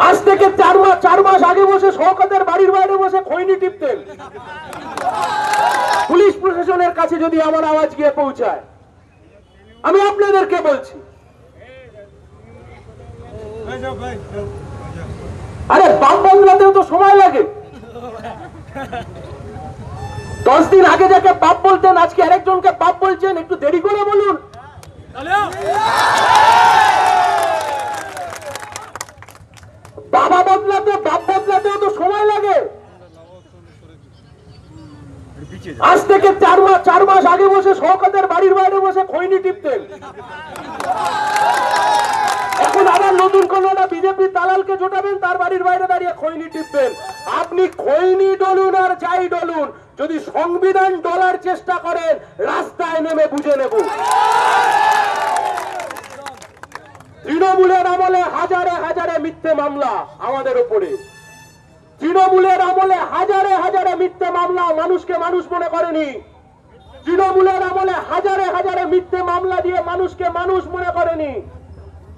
আজ থেকে 4 মাস আগে বসে শওকতের বাড়ির বাইরে বসে খৈনি টিপতেন। পুলিশ প্রশাসনের কাছে যদি আমার আওয়াজ গিয়ে পৌঁছায়, আমি আপনাদেরকে বলছি, আরে বাপ বদলাতেও তো সময় লাগে। 10 দিন আগে যাকে বাপ বলতেন আজকে আরেকজনকে বাপ বলছেন, একটু দেরি করে বলুন। বাবা বদলাতে বাপ বদলাতেও তো সময় লাগে। আজ থেকে 4 মাস আগে বসে শওকতের বাড়ির বাইরে বসে খৈনি টিপতেন। এখন আবার নতুন কোন একটা বিজেপি দালালকে জোটাবেন, তার বাড়ির বাইরে দাঁড়িয়ে খৈনি টিপবেন। আপনি খৈনি ডলুন আর যাই ডলুন, যদি সংবিধান ডলার চেষ্টা করেন রাস্তায় নেমে বুঝে নেব। তৃণমূলের আমলে হাজারে হাজারে মিথ্যে মামলা আমাদের উপরে। তৃণমূলের আমলে হাজারে হাজারে মিথ্যে মামলা, মানুষকে মানুষ মনে করেনি। তৃণমূলের আমলে হাজারে হাজারে মিথ্যে মামলা দিয়ে মানুষকে মানুষ মনে করেনি।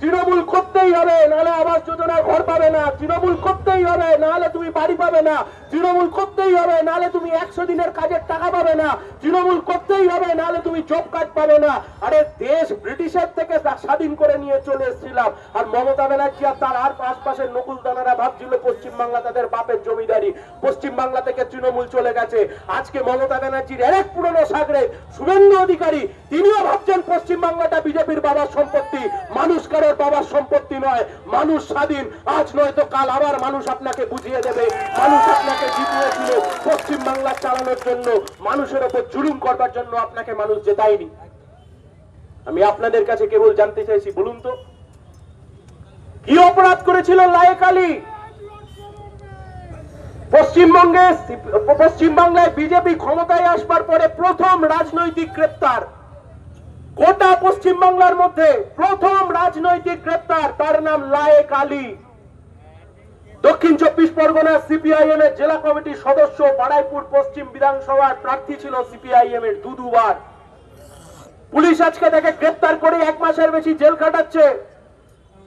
তৃণমূল করতেই হবে, নাহলে আবাস যোজনায় ঘর পাবে না। তৃণমূল করতেই হবে, নাহলে তুমি বাড়ি পাবে না। তৃণমূল করতেই হবে, নাহলে তুমি 100 দিনের কাজের টাকা পাবে না। তৃণমূল করতেই হবে, নাহলে তুমি জব কার্ড পাবে না। আরে দেশ ব্রিটিশের থেকে স্বাধীন করে নিয়ে চলে এসেছিলাম, আর মমতা ব্যানার্জি আর তার আশপাশের নকুলদানারা ভাবছিল পশ্চিমবাংলা তাদের বাপের জমিদারি। পশ্চিমবাংলা থেকে তৃণমূল চলে গেছে। আজকে মমতা ব্যানার্জির আরেক পুরনো সাগরে শুভেন্দু অধিকারী, তিনিও ভাবছেন পশ্চিমবাংলাটা বিজেপির বাবার সম্পত্তি। মানুষ কারোর বাবার সম্পত্তি নয়, মানুষ স্বাধীন। আজ নয়তো কাল আবার মানুষ আপনাকে বুঝিয়ে দেবে, মানুষ আপনাকে জিতিয়েছিল পশ্চিমবাংলা চালানোর জন্য, মানুষের উপর জুলুম করবার জন্য আপনাকে মানুষ জেতায়নি। আমি আপনাদের কাছে কেবল জানতে চাইছি, বলুন তো কি অপরাধ করেছিল লায়েক আলী? পশ্চিমবাংলায় বিজেপি ক্ষমতায় আসবার পরে প্রথম রাজনৈতিক গ্রেপ্তার, গোটা পশ্চিমবাংলার মধ্যে প্রথম রাজনৈতিক গ্রেপ্তার, তার নাম লায়েক আলী। দক্ষিণ 24 পরগনা সিপিআইএম এর জেলা কমিটির সদস্য, বাড়াইপুর পশ্চিম বিধানসভার প্রার্থী ছিল সিপিআইএম এর দুবার। পুলিশ আজকে তাকে গ্রেপ্তার করে 1 মাসের বেশি জেল কাটাচ্ছে।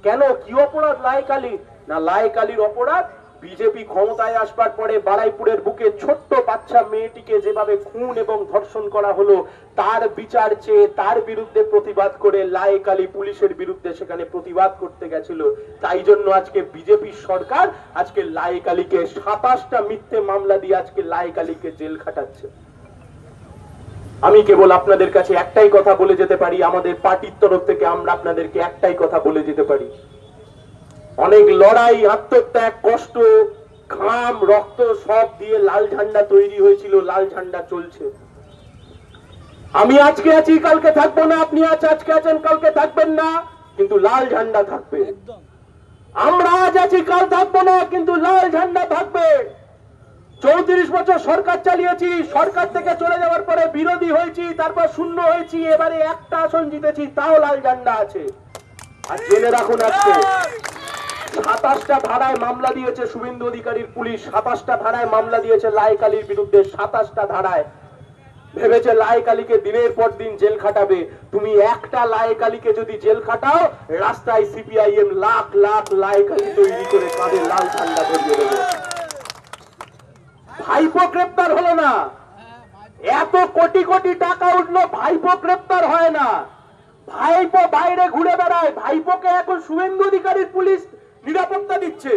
কেন, কি অপরাধ লায়েক আলী? না, লায়েক আলীর অপরাধ বিজেপি ক্ষমতায় আসবার পরে বাড়াইপুরের বুকে ছোট্ট বাচ্চা মেয়েটিকে যেভাবে খুন এবং ধর্ষণ করা হলো, তার বিচার চেয়ে তার বিরুদ্ধে প্রতিবাদ করে লায়েক আলী পুলিশের বিরুদ্ধে সেখানে প্রতিবাদ করতে গেছিল। তাই জন্য আজকে বিজেপি সরকার আজকে লায়েক আলীকে 27টা মিথ্যে মামলা দিয়ে আজকে লায়েক আলীকে জেল খাটাচ্ছে। আমি কেবল আপনাদের কাছে একটাই কথা বলে যেতে পারি, আমাদের পার্টির তরফ থেকে আমরা আপনাদেরকে একটাই কথা বলে যেতে পারি, অনেক লড়াই, আত্মত্যাগ, কষ্ট, ঘাম, রক্ত সব দিয়ে লাল ঝান্ডা তৈরি হয়েছিল, লাল ঝান্ডা চলছে। আমি আজকে আছি, কালকে থাকবো না। আপনি আজকে আছেন, কালকে থাকবেন না, কিন্তু লাল ঝান্ডা থাকবে। আমরা আজ আছি, কাল থাকবো না, কিন্তু লাল ঝান্ডা থাকবে। 34 বছর সরকার চালিয়েছি, সরকার থেকে চলে যাওয়ার পরে বিরোধী হয়েছি, তারপর শূন্য হয়েছি, এবারে একটা আসন জিতেছি, তাও লাল ঝান্ডা আছে। আর জেনে রাখুন, আজকে 27টা ধারায় মামলা দিয়েছে শুভেন্দু অধিকারীর পুলিশ, 27টা ধারায় মামলা দিয়েছে লায়েক আলীর বিরুদ্ধে, 27টা ধারায়। ভেবেছে লায়েক আলীকে দিনের পর দিন জেল খাটাবে। তুমি একটা লায়েক আলীকে যদি জেল খাটাও, রাস্তায় সিপিআইএম লাখ লাখ লায়েক আলী তৈরি করে কাঁধে লাল ঝান্ডা ধরিয়ে দেবে। ভাইপো গ্রেপ্তার হলো না, এত কোটি কোটি টাকা উঠলো, ভাইপো গ্রেপ্তার হয় না। ভাইপো বাইরে ঘুরে বেড়ায়, ভাইপোকে এখন শুভেন্দু অধিকারীর পুলিশ নিরাপত্তা দিচ্ছে।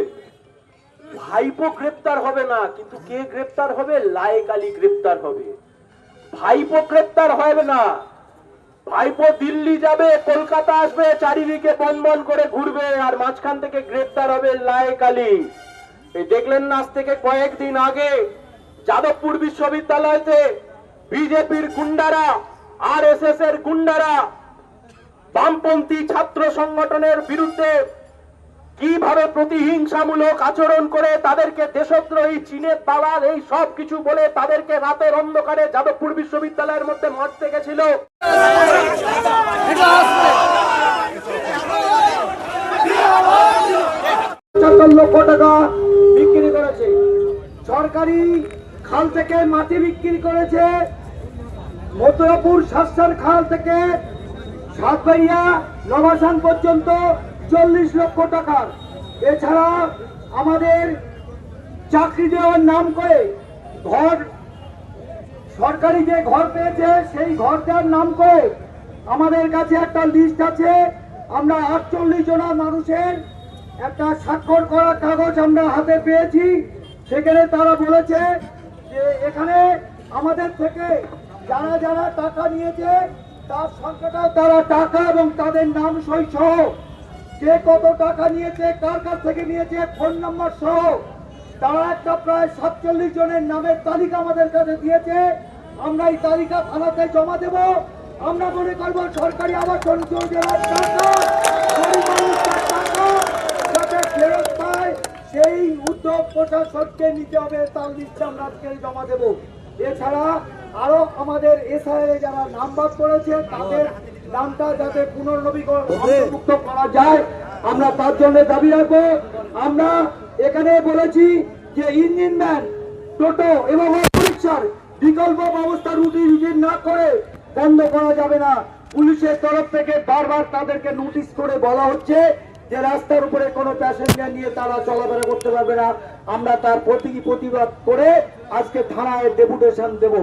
ভাইপো গ্রেপ্তার হবে না, কিন্তু কে গ্রেপ্তার হবে? লায়েক আলী গ্রেপ্তার হবে। ভাইপো গ্রেপ্তার হবে না, ভাইপো দিল্লি যাবে, কলকাতা আসবে, চারিদিকে বনবন করে ঘুরবে, আর মাঝখান থেকে গ্রেপ্তার হবে লায়েক আলী। এই দেখলেন না, আজ থেকে কয়েকদিন আগে যাদবপুর বিশ্ববিদ্যালয়তে বিজেপির গুন্ডারা, আরএসএস এর গুন্ডারা বামপন্থী ছাত্র সংগঠনের বিরুদ্ধে কিভাবে প্রতিহিংসামূলক আচরণ করে তাদেরকে দেশদ্রোহী, চীনের দালাল, এই সব কিছু বলে তাদেরকে রাতের অন্ধকারে যাদবপুর বিশ্ববিদ্যালয়ের মধ্যে মারতে গেছিল। 75 লক্ষ টাকা বিক্রি করেছে, সরকারি খাল থেকে মাটি বিক্রি করেছে, মথুরাপুর শাসার খাল থেকে সাতবাড়িয়া নবাসান পর্যন্ত 40 লক্ষ টাকার এছাড়া আমাদের চাকরি দেওয়ার নাম করে ঘর, সরকারি যে ঘর পেয়েছে সেই ঘর দেওয়ার নাম করে আমাদের কাছে একটা লিস্ট আছে। আমরা 48 জন মানুষের একটা স্বাক্ষর করা কাগজ আমরা হাতে পেয়েছি। সেখানে তারা বলেছে যে এখানে আমাদের থেকে যারা যারা টাকা নিয়েছে তার সংখ্যাটা, তারা টাকা এবং তাদের নাম সহ কে কত টাকা নিয়েছে, কার কাছ থেকে নিয়েছে, ফোন নাম্বার সহ তারা একটা প্রায় 47 জনের নামের তালিকা আমাদের কাছে দিয়েছে। আমরা এই তালিকা থানাতে জমা দেব। আমরা মনে করবো সরকারি আবাসন যোজনার টাকা গরিব মানুষের টাকা যাতে ফেরত পায় সেই উদ্যোগ প্রশাসনকে নিতে হবে, তার লিস্ট আমরা আজকে জমা দেব। এছাড়া আরো আমাদের এসআইআর যারা নাম বাদ করেছে তাদের নামটা যাতে পুনর্নবীকরণ অন্তর্ভুক্ত করা যায় আমরা তার জন্য দাবি রাখবো। আমরা এখানে বলেছি যে ইঞ্জিনম্যান, টোটো এবং অটোরিকশার বিকল্প ব্যবস্থা রুটিন না করে বন্ধ করা যাবে না। পুলিশের তরফ থেকে বারবার তাদেরকে নোটিশ করে বলা হচ্ছে যে রাস্তার উপরে কোনো প্যাসেঞ্জার নিয়ে তারা চলাফেরা করতে পারবে না। আমরা তার প্রতিবাদ করে আজকে থানায় ডেপুটেশন দেব।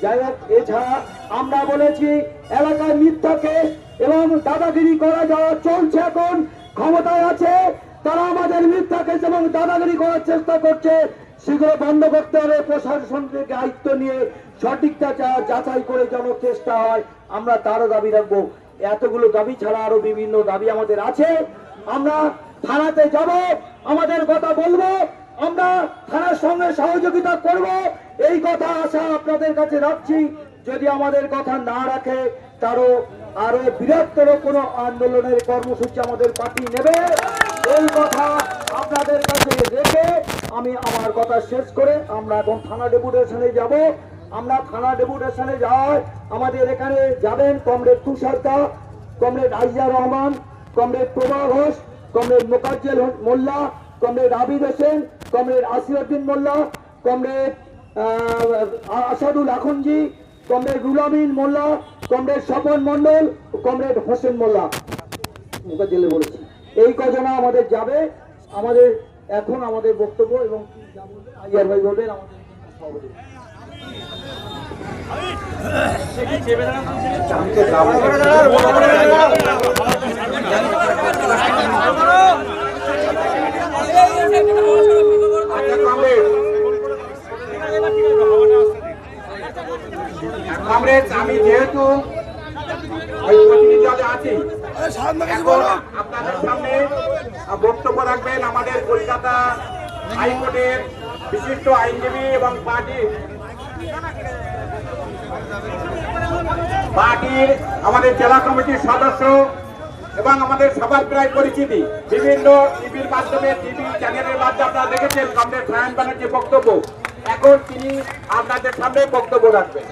যাই হোক, এছাড়া আমরা বলেছি এলাকায় মিথ্যা কেস এবং দাদাগিরি করা যাওয়া চলছে, এখন ক্ষমতায় আছে তারা আমাদের মিথ্যা কেস এবং দাদাগিরি করার চেষ্টা করছে, সেগুলো বন্ধ করতে হবে। প্রশাসন থেকে দায়িত্ব নিয়ে সঠিকটা যাচাই করে যেন চেষ্টা হয়, আমরা তারও দাবি রাখবো। এতগুলো দাবি ছাড়া আরো বিভিন্ন দাবি আমাদের আছে। আমরা থানাতে যাব, আমাদের কথা বলবো, আমরা থানার সঙ্গে সহযোগিতা করব, এই কথা আশা আপনাদের কাছে রাখছি। যদি আমাদের কথা না রাখে তারও আরো বৃহত্তর কোনো আন্দোলনের কর্মসূচি আমাদের পার্টি নেবে, এই কথা আপনাদের কাছে রেখে আমি আমার কথা শেষ করে আমরা এখন থানা ডেপুটেশনে যাব। আমরা থানা ডেপুটেশনে যাওয়ায় আমাদের এখানে যাবেন কমরেড তুষার দা, কমরেড আইজার রহমান, কমরেড প্রভা ঘোষ, কমরেড মোকাজ্জেল মোল্লা, কমরেড আবিদ হোসেন, কমরেড আসিরউদ্দিন মোল্লা, কমরেড আসাদুল আখনজি, কমরেড রুলামিন মোল্লা, কমরেড স্বপন মন্ডল, কমরেড হোসেন মোল্লা, মোকাজ্জেলে বলেছি। এই কজনা আমাদের যাবে। আমাদের এখন আমাদের বক্তব্য এবং আইয়ার ভাই বলবেন আমাদের সভাপতি। আমি যেহেতু ওই প্রতিনিধি দলে আছি, এখন আপনাদের সামনে বক্তব্য রাখবেন আমাদের কলকাতা হাইকোর্টের বিশিষ্ট আইনজীবী এবং পার্টির আমাদের জেলা কমিটির সদস্য এবং আমাদের সবার প্রায় পরিচিতি, বিভিন্ন টিভির মাধ্যমে, টিভি চ্যানেলের মাধ্যমে আপনারা দেখেছেন কমরেড সায়ন ব্যানার্জির বক্তব্য। এখন তিনি আপনাদের সামনে বক্তব্য রাখবেন।